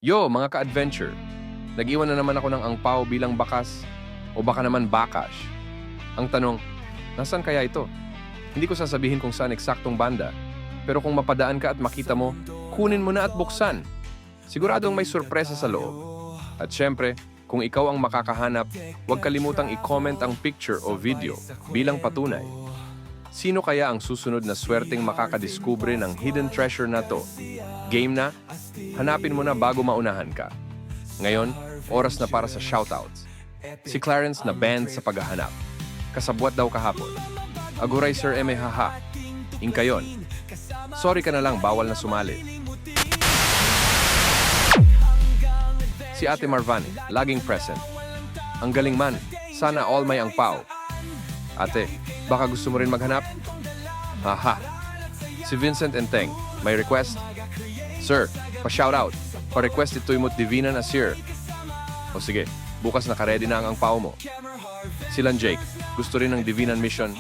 Yo, mga ka-adventure! Nag-iwan na naman ako ng angpao bilang bakas o baka naman bakash. Ang tanong, nasan kaya ito? Hindi ko sasabihin kung saan eksaktong banda, pero kung mapadaan ka at makita mo, kunin mo na at buksan. Siguradong may sorpresa sa loob. At syempre, kung ikaw ang makakahanap, huwag kalimutang i-comment ang picture o video bilang patunay. Sino kaya ang susunod na swerteng makakadiskubre ng hidden treasure na to? Game na? Hanapin mo na bago maunahan ka. Ngayon, oras na para sa shoutouts. Si Clarence na banned sa paghahanap. Kasabwat daw kahapon. Aguray Sir M. Haha. Inkayon. Sorry ka na lang, bawal na sumali. Si Ate Marvani, laging present. Ang galing man, sana all may angpao. Ate, baka gusto mo rin maghanap? Haha. Si Vincent Enteng, may request? Sir, pa-shoutout. Pa-request ito'y mo't Divina Nasir. O sige, bukas nakaredy na ang angpao mo. Silan Jake, gusto rin ng Divinan Mission?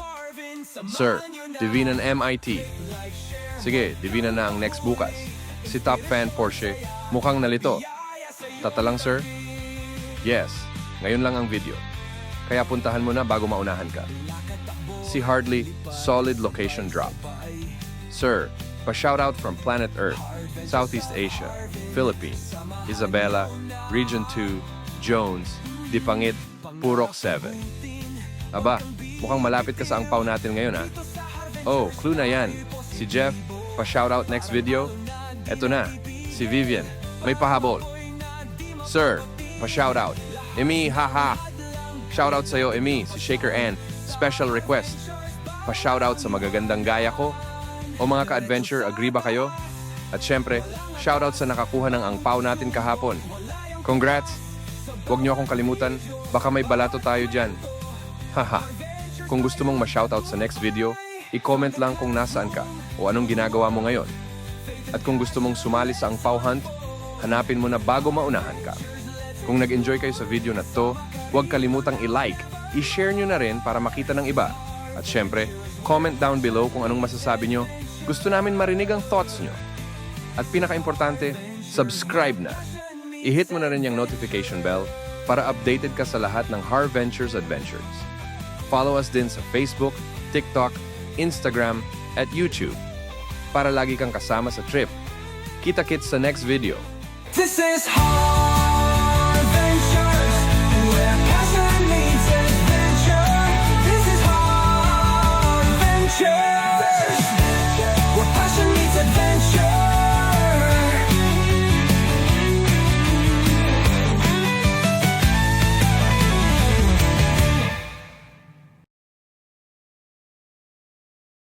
Sir, Divinan MIT. Sige, Divinan na ang next bukas. Si Top Fan Porsche, mukhang nalito. Tatalang sir? Yes, ngayon lang ang video. Kaya puntahan mo na bago maunahan ka. Si Hardly, solid location drop. Sir, pa-shoutout from Planet Earth, Southeast Asia, Philippines, Isabela, Region 2, Jones, Dipangit, Purok 7. Aba, mukhang malapit ka sa angpaw natin ngayon ha. Oh, clue na yan. Si Jeff, pa-shoutout next video. Eto na, si Vivian, may pahabol. Sir, pa-shoutout. Emi, haha. Shoutout sa'yo, Emi, si Shaker Ann. Special request. Pa-shoutout sa magagandang gaya ko. O mga ka-adventure, agree ba kayo? At syempre, shoutout sa nakakuha ng angpao natin kahapon. Congrats! Huwag niyo akong kalimutan, baka may balato tayo dyan. Haha. Kung gusto mong ma-shoutout sa next video, i-comment lang kung nasaan ka o anong ginagawa mo ngayon. At kung gusto mong sumali sa angpao hunt, hanapin mo na bago maunahan ka. Kung nag-enjoy kayo sa video na to, huwag kalimutang i-like, i-share nyo na rin para makita ng iba. At syempre, comment down below kung anong masasabi nyo. Gusto namin marinig ang thoughts nyo. At pinaka-importante, subscribe na. I-hit mo na rin yung notification bell para updated ka sa lahat ng Har Ventures Adventures. Follow us din sa Facebook, TikTok, Instagram, at YouTube para lagi kang kasama sa trip. Kita-kits sa next video. This is hard.